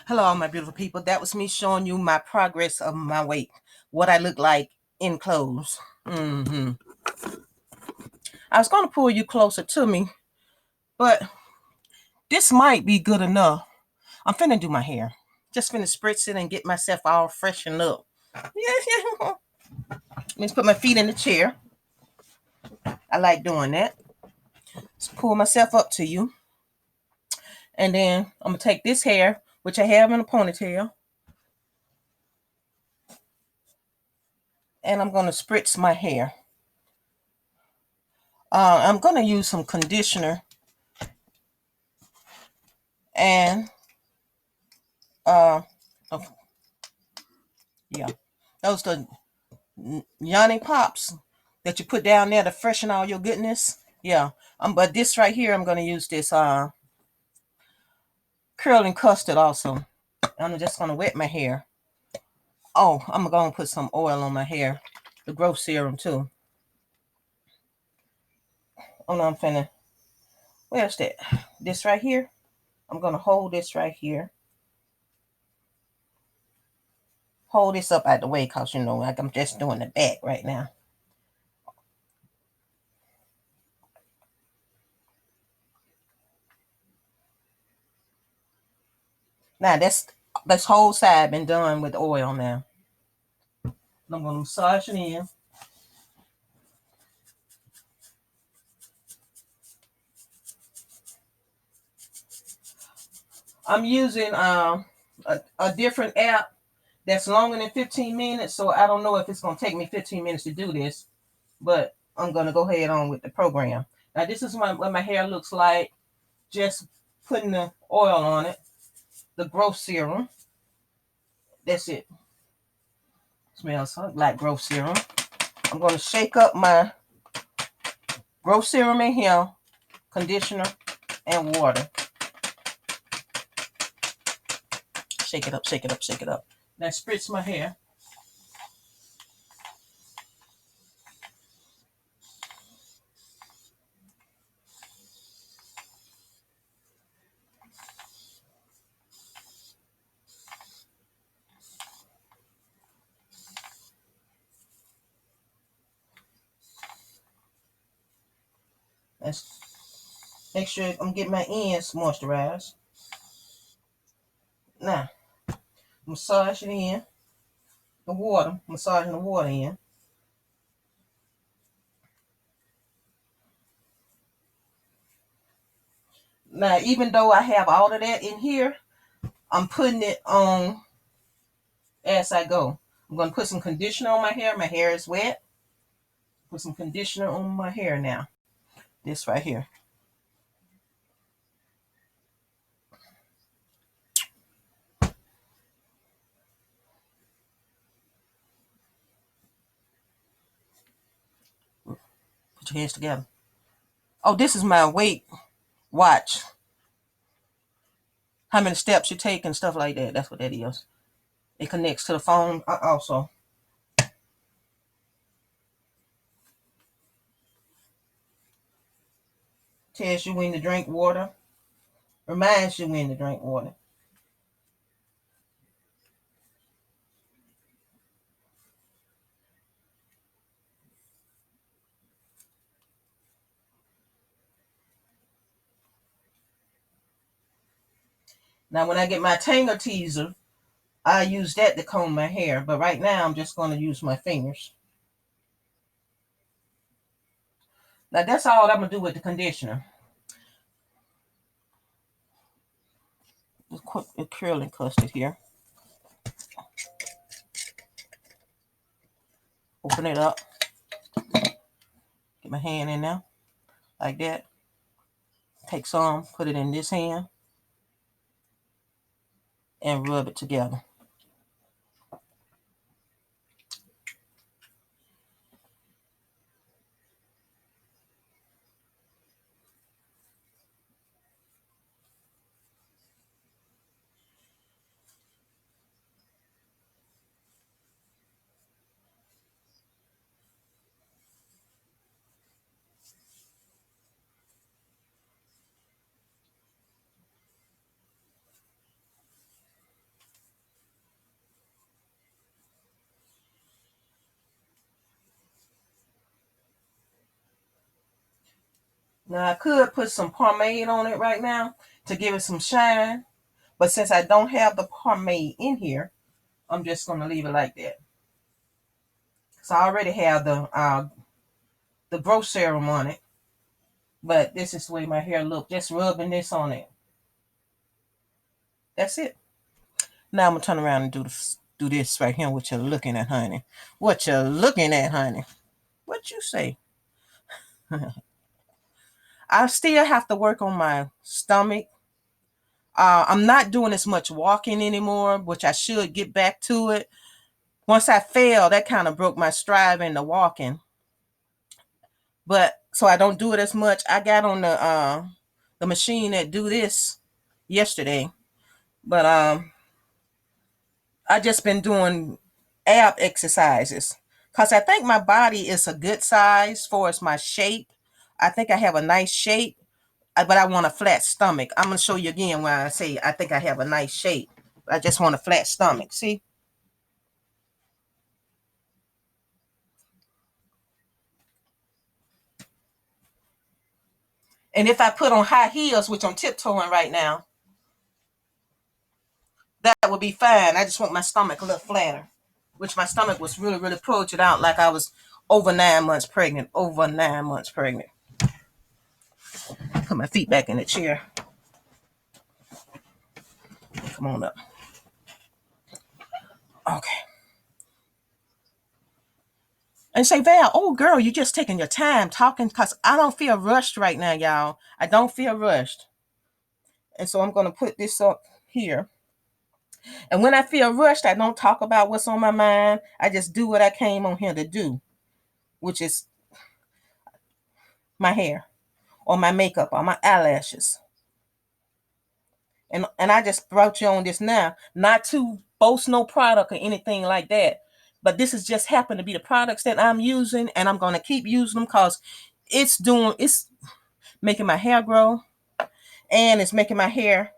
Hello, my beautiful people. That was me showing you my progress of my weight, what I look like in clothes. I was going to pull you closer to me, but this might be good enough. I'm finna do my hair. Just finna spritz it and get myself all freshened up. Yeah. Let's put my feet in the chair. I like doing that. Let's pull myself up to you. And then I'm going to take this hair, which I have in a ponytail, and I'm going to spritz my hair. I'm going to use some conditioner and oh, yeah, those the Yanni Pops that you put down there to freshen all your goodness. Yeah, but this right here, I'm going to use this curling custard also. I'm just going to wet my hair. Oh, I'm going to put some oil on my hair, the growth serum too. Oh no, I'm finna, where's that? This right here. I'm going to hold this right here. Hold this up out the way because, like I'm just doing the back right now. Now, this whole side been done with oil now. I'm going to massage it in. I'm using a different app that's longer than 15 minutes, so I don't know if it's going to take me 15 minutes to do this, but I'm going to go ahead on with the program. Now, this is what my hair looks like, just putting the oil on it, the growth serum. That's it. Smells like growth serum. I'm going to shake up my growth serum in here, conditioner, and water. Shake it up, shake it up, shake it up. Now spritz my hair. Let's make sure I'm getting my ends moisturized. Now, massage it in. The water, massaging the water in. Now, even though I have all of that in here, I'm putting it on as I go. I'm going to put some conditioner on my hair. My hair is wet. Put some conditioner on my hair now. This right here. Put your hands together. Oh, this is my weight watch. How many steps you take and stuff like that. That's what that is. It connects to the phone also. Tells you when to drink water. Reminds you when to drink water. Now, when I get my Tangle teaser, I use that to comb my hair. But right now, I'm just going to use my fingers. Now, that's all I'm going to do with the conditioner. Just put the curling custard here. Open it up. Get my hand in there. Like that. Take some, put it in this hand. And rub it together. Now I could put some pomade on it right now to give it some shine, but since I don't have the pomade in here, I'm just gonna leave it like that. So I already have the growth serum on it, but this is the way my hair look. Just rubbing this on it. That's it. Now I'm gonna turn around and do this right here. What you're looking at, honey? What you're looking at, honey? What you say? I still have to work on my stomach. I'm not doing as much walking anymore, which I should get back to it. Once I fell, that kind of broke my stride in the walking. But so I don't do it as much. I got on the machine that do this yesterday, but I just been doing ab exercises because I think my body is a good size for as my shape. I think I have a nice shape, but I want a flat stomach. I'm gonna show you again when I say I think I have a nice shape. I just want a flat stomach. See? And if I put on high heels, which I'm tiptoeing right now, that would be fine. I just want my stomach a little flatter, which my stomach was really, really projected out like I was over 9 months pregnant. Over 9 months pregnant. Put my feet back in the chair. Come on up. Okay. And say, Val, oh girl, you just taking your time talking because I don't feel rushed right now, y'all. I don't feel rushed. And so I'm going to put this up here. And when I feel rushed, I don't talk about what's on my mind. I just do what I came on here to do, which is my hair or my makeup or my eyelashes. And I just brought you on this now, not to boast no product or anything like that. But this has just happened to be the products that I'm using, and I'm gonna keep using them because it's making my hair grow and it's making my hair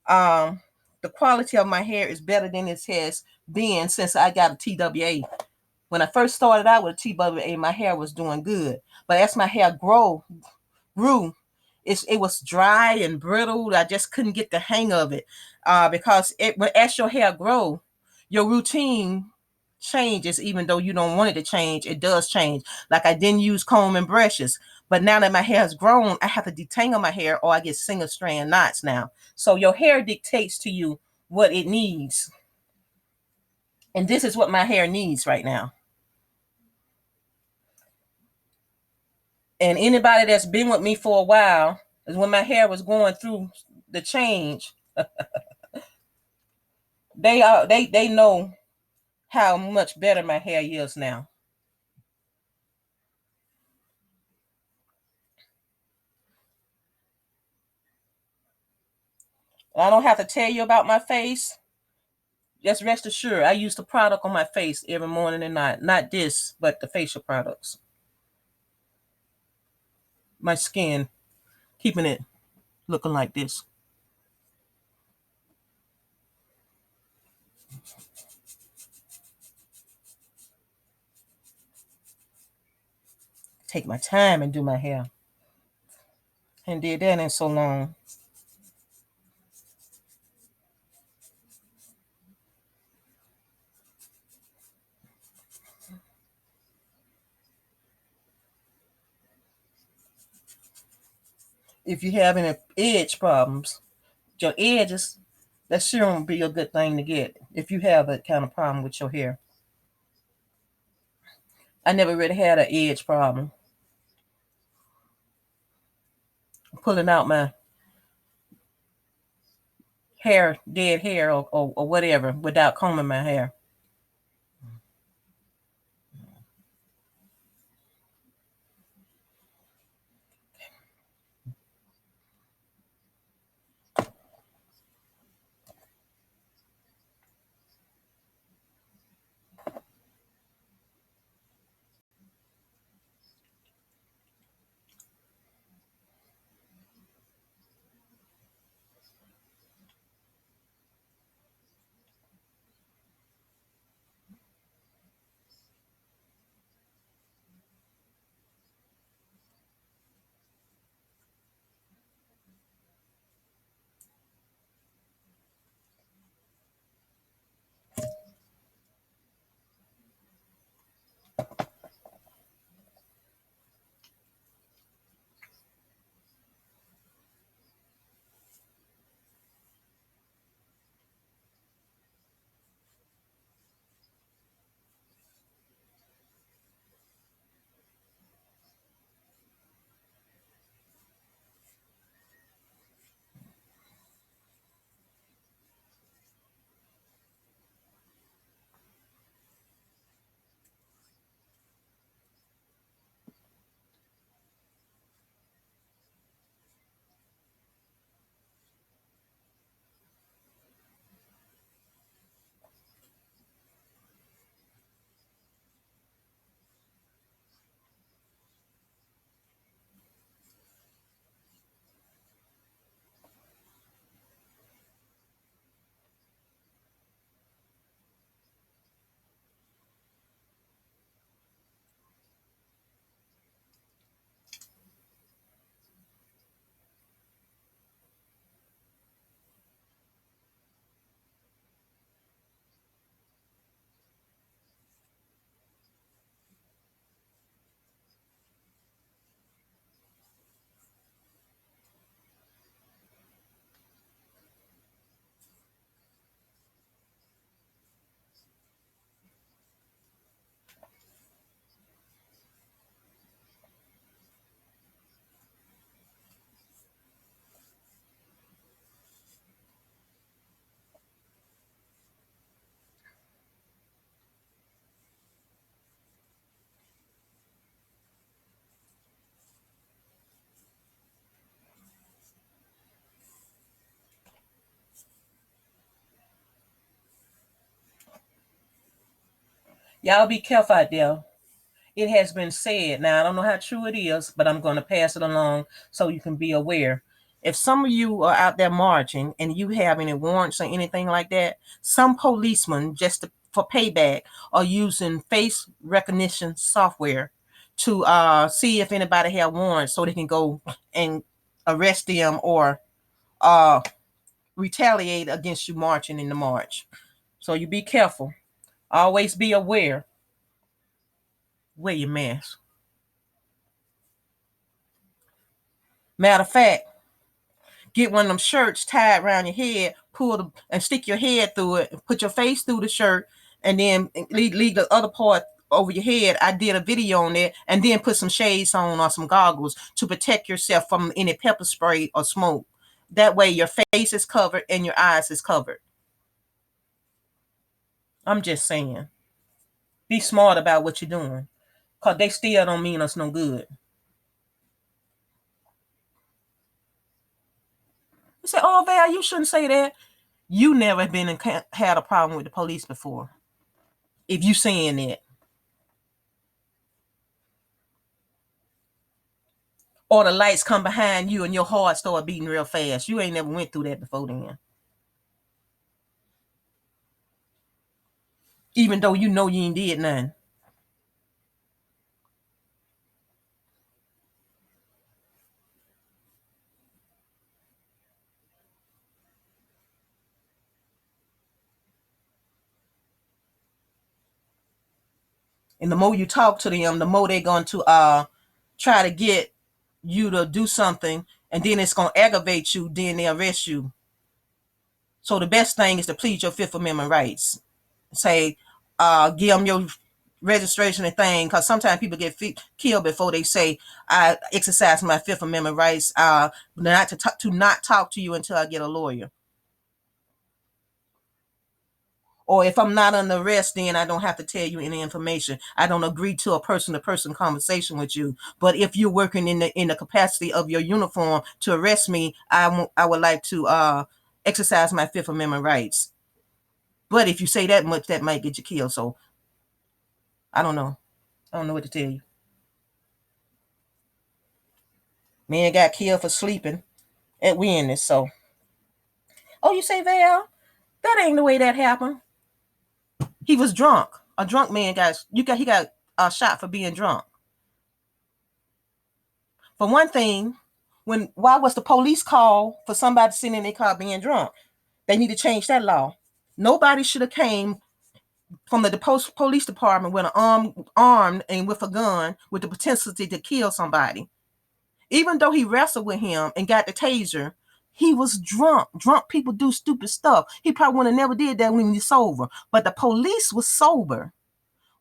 the quality of my hair is better than it has been since I got a TWA. When I first started out with a TWA, my hair was doing good. But as my hair grew, it was dry and brittle. I just couldn't get the hang of it because as your hair grow, your routine changes. Even though you don't want it to change, it does change. Like I didn't use comb and brushes, but now that my hair has grown, I have to detangle my hair or I get single strand knots now. So your hair dictates to you what it needs, and this is what my hair needs right now. And anybody that's been with me for a while is when my hair was going through the change, they know how much better my hair is now. I don't have to tell you about my face. Just rest assured, I use the product on my face every morning and night. Not this, but the facial products. My skin, keeping it looking like this. Take my time and do my hair. And did that in so long. If you have any edge problems, your edges, that serum would be a good thing to get if you have that kind of problem with your hair. I never really had an edge problem. Pulling out my hair, dead hair, or whatever, without combing my hair. Y'all be careful out there. It has been said. Now, I don't know how true it is, but I'm going to pass it along so you can be aware. If some of you are out there marching and you have any warrants or anything like that, some policemen, for payback, are using face recognition software to see if anybody have warrants so they can go and arrest them or uh, retaliate against you marching in the march. So you be careful. Always be aware. Wear your mask. Matter of fact, get one of them shirts tied around your head, and stick your head through it, put your face through the shirt, and then leave the other part over your head. I did a video on that, and then put some shades on or some goggles to protect yourself from any pepper spray or smoke. That way your face is covered and your eyes is covered. I'm just saying. Be smart about what you're doing, because they still don't mean us no good. You say, oh, Val, you shouldn't say that. You never had a problem with the police before. If you saying that. Or the lights come behind you and your heart start beating real fast. You ain't never went through that before then. Even though you know you ain't did nothing. And the more you talk to them, the more they're going to try to get you to do something, and then it's going to aggravate you, then they arrest you. So the best thing is to plead your Fifth Amendment rights. Say, give them your registration and thing, because sometimes people get killed before they say, I exercise my Fifth Amendment rights not to not talk to you until I get a lawyer. Or if I'm not under arrest, then I don't have to tell you any information. I don't agree to a person-to-person conversation with you. But if you're working in the capacity of your uniform to arrest me, I would like to exercise my Fifth Amendment rights. But if you say that much, that might get you killed. So I don't know. I don't know what to tell you. Man got killed for sleeping at Wendy's. So, oh, you say, Val, that ain't the way that happened. He was drunk. A drunk man he got shot for being drunk. For one thing, why was the police call for somebody sitting in their car being drunk? They need to change that law. Nobody should have came from the police department with an armed and with a gun with the potential to kill somebody. Even though he wrestled with him and got the taser, he was drunk. Drunk people do stupid stuff. He probably would have never did that when he's sober. But the police was sober.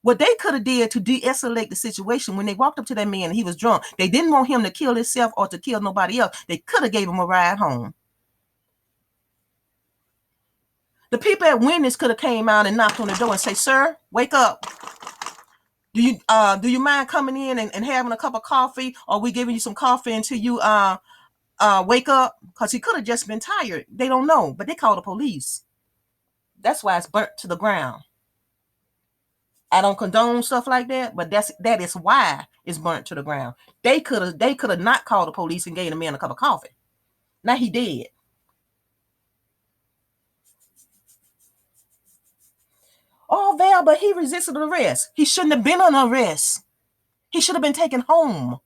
What they could have did to de-escalate the situation, when they walked up to that man and he was drunk, they didn't want him to kill himself or to kill nobody else. They could have gave him a ride home. The people at Wendy's could have came out and knocked on the door and say, "Sir, wake up. Do you mind coming in and having a cup of coffee, or we giving you some coffee until you wake up?" Because he could have just been tired. They don't know, but they call the police. That's why it's burnt to the ground. I don't condone stuff like that, but that is why it's burnt to the ground. They could have not called the police and gave the man a cup of coffee. Now he dead. Oh, Val, but he resisted arrest. He shouldn't have been on arrest. He should have been taken home.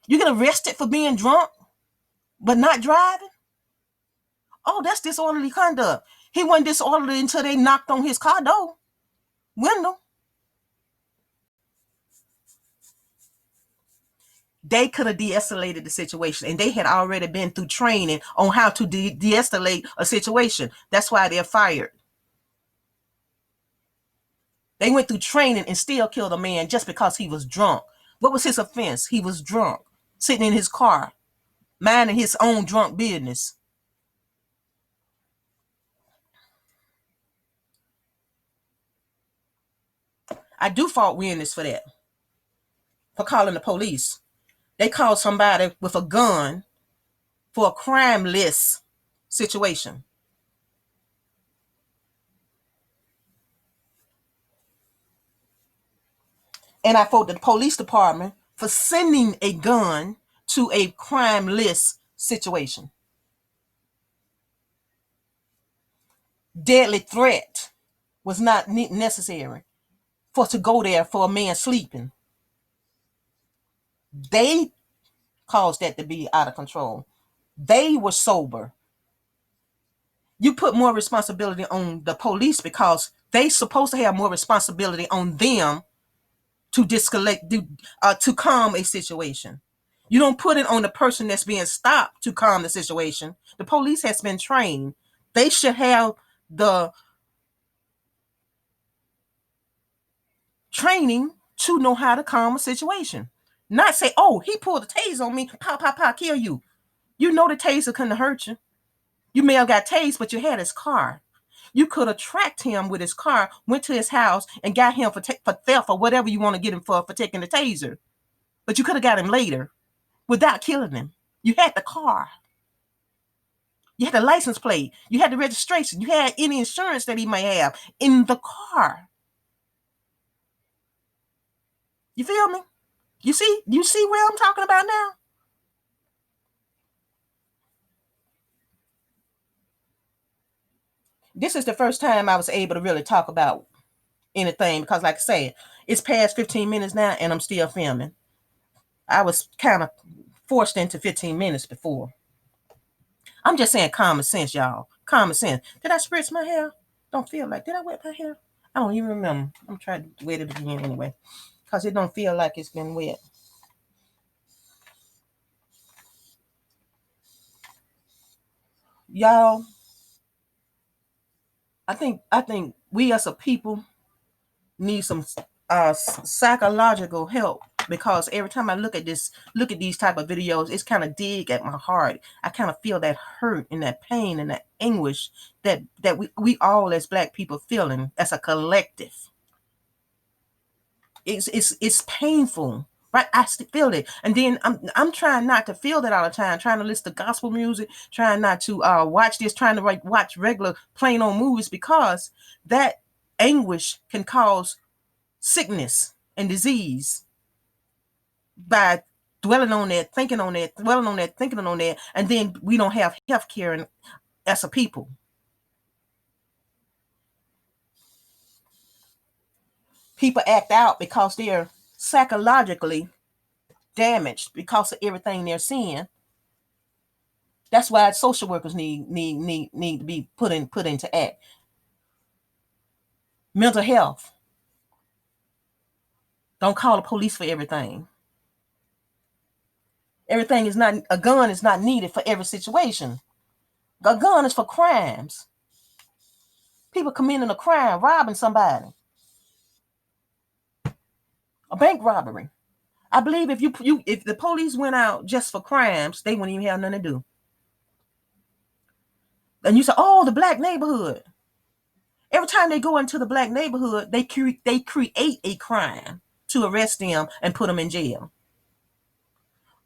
You get arrested for being drunk, but not driving? Oh, that's disorderly conduct. He wasn't disorderly until they knocked on his car door window. They could have de-escalated the situation, and they had already been through training on how to de-escalate a situation. That's why they're fired. They went through training and still killed a man just because he was drunk. What was his offense? He was drunk, sitting in his car, minding his own drunk business. I do fault Wendy's for that, for calling the police. They called somebody with a gun for a crimeless situation. And I fault the police department for sending a gun to a crime list situation. Deadly threat was not necessary for to go there for a man sleeping. They caused that to be out of control. They were sober. You put more responsibility on the police because they supposed to have more responsibility on them to to calm a situation. You don't put it on the person that's being stopped to calm the situation. The police has been trained. They should have the training to know how to calm a situation. Not say, oh, he pulled a taser on me, pop, pop, pop, kill you. You know the taser couldn't hurt you. You may have got tased, but you had his car. You could have tracked him with his car, went to his house, and got him for theft or whatever you want to get him for taking the taser. But you could have got him later without killing him. You had the car. You had the license plate. You had the registration. You had any insurance that he may have in the car. You feel me? You see where I'm talking about now? This is the first time I was able to really talk about anything because, like I said, it's past 15 minutes now and I'm still filming. I was kind of forced into 15 minutes before. I'm just saying common sense, y'all. Common sense. Did I spritz my hair? Don't feel like. Did I wet my hair? I don't even remember. I'm trying to wet it again anyway because it don't feel like it's been wet. Y'all, I think we as a people need some psychological help because every time I look at these type of videos, it's kind of dig at my heart. I kind of feel that hurt and that pain and that anguish that we all as Black people feeling as a collective. It's painful, right? I still feel it, and then I'm trying not to feel that all the time. Trying to listen to gospel music, trying not to watch this, trying to watch regular plain old movies because that anguish can cause sickness and disease by dwelling on that, thinking on that, dwelling on that, thinking on that, and then we don't have health care as a people. People act out because they're psychologically damaged because of everything they're seeing. That's why social workers need to be put into act. Mental health. Don't call the police for everything. Everything is not a gun is not needed for every situation. A gun is for crimes. People committing a crime, robbing somebody, a bank robbery. I believe if the police went out just for crimes, they wouldn't even have nothing to do. And you say, oh, the Black neighborhood. Every time they go into the Black neighborhood, they create a crime to arrest them and put them in jail.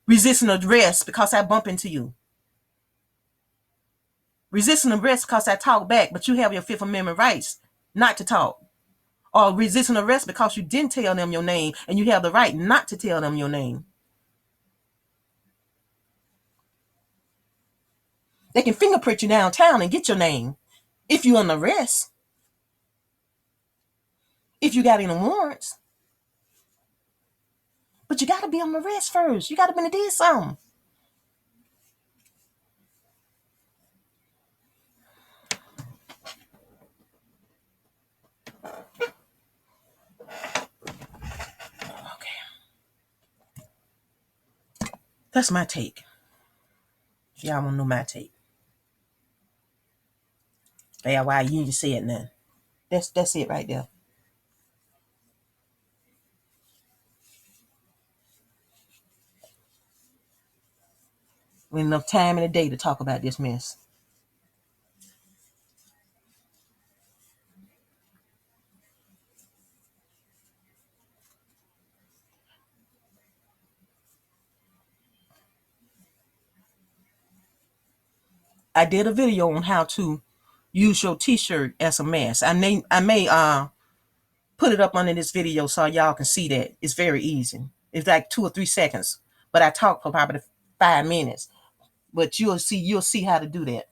Resisting arrest because I bump into you. Resisting arrest because I talk back, but you have your Fifth Amendment rights not to talk. Or resisting arrest because you didn't tell them your name and you have the right not to tell them your name. They can fingerprint you downtown and get your name if you're under arrest. If you got any warrants. But you got to be on the arrest first. You got to be did something. Okay. That's my take. If y'all want to know my take. Yeah, why you need to say it now. That's it right there. We have enough time in the day to talk about this mess. I did a video on how to use your t-shirt as a mask. I may put it up under this video so y'all can see that. It's very easy. It's like 2 or 3 seconds. But I talk for probably 5 minutes. But you'll see how to do that.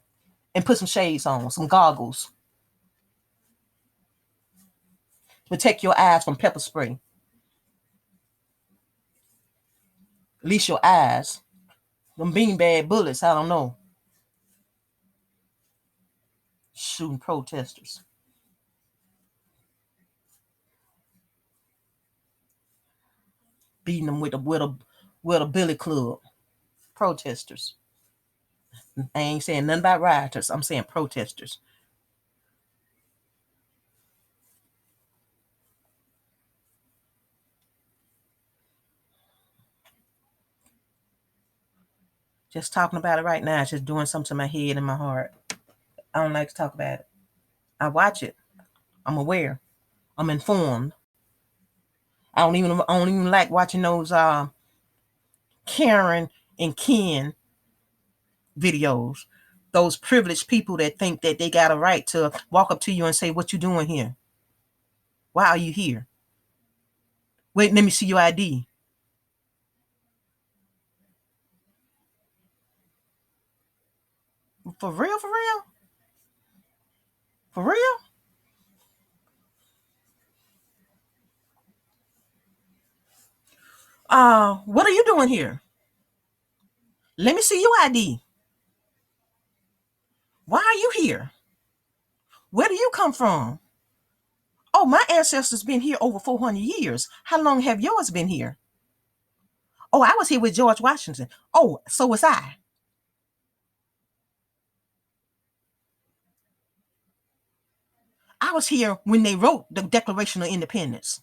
And put some shades on, some goggles. Protect your eyes from pepper spray. At least your eyes. Them beanbag bullets, I don't know. Shooting protesters. Beating them with a billy club. Protesters. I ain't saying nothing about rioters. I'm saying protesters. Just talking about it right now is just doing something to my head and my heart. I don't like to talk about it. I watch it. I'm aware. I'm informed. I don't even like watching those Karen and Ken videos. Those privileged people that think that they got a right to walk up to you and say, "What you doing here? Why are you here? Wait, let me see your ID." For real? For real? For real? What are you doing here? Let me see your ID. Why are you here? Where do you come from? Oh, my ancestors been here over 400 years. How long have yours been here? Oh, I was here with George Washington. Oh, so was I. I was here when they wrote the Declaration of Independence.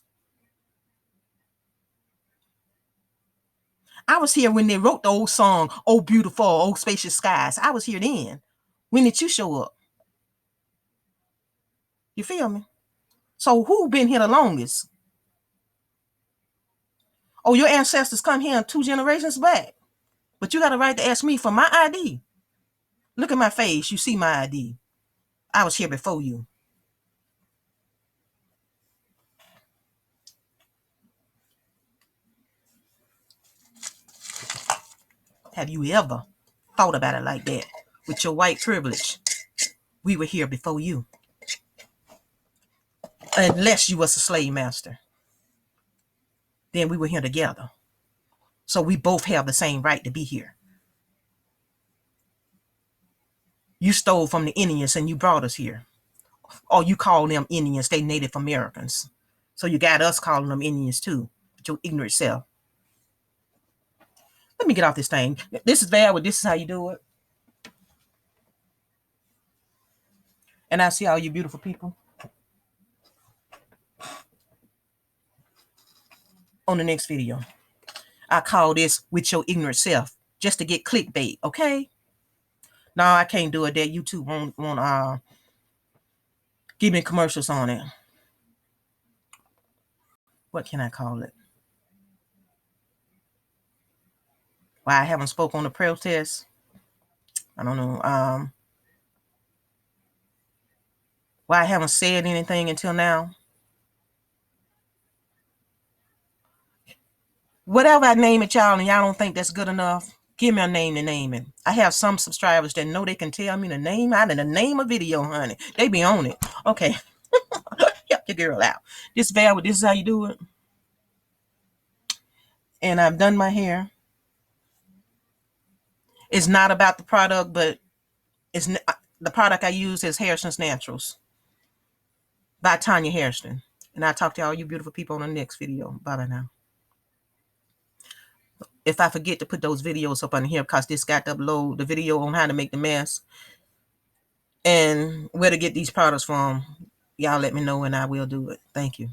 I was here when they wrote the old song, "Oh Beautiful, Oh Spacious Skies." I was here then. When did you show up? You feel me? So who been here the longest? Oh, your ancestors come here 2 generations back. But you got a right to ask me for my ID. Look at my face. You see my ID. I was here before you. Have you ever thought about it like that? With your white privilege. We were here before you. Unless you was a slave master. Then we were here together. So we both have the same right to be here. You stole from the Indians and you brought us here. Or you call them Indians, they Native Americans. So you got us calling them Indians too. With your ignorant self. Let me get off this thing. This is Val. This is how you do it. And I see all you beautiful people on the next video. I call this "With Your Ignorant Self," just to get clickbait, okay? No, I can't do it. That YouTube won't give me commercials on it. What can I call it? Why I haven't spoke on the protest? I don't know. Why I haven't said anything until now? Whatever I name it, y'all, and y'all don't think that's good enough, give me a name to name it. I have some subscribers that know they can tell me the name out of the name of video, honey. They be on it. Okay. Help your girl out. This Val, this is how you do it. And I've done my hair. It's not about the product, but it's the product I use is Hairston's Naturals by Tonya Hairston. And I'll talk to all you beautiful people on the next video. Bye-bye now. If I forget to put those videos up on here, because this got to upload the video on how to make the mask and where to get these products from, y'all let me know and I will do it. Thank you.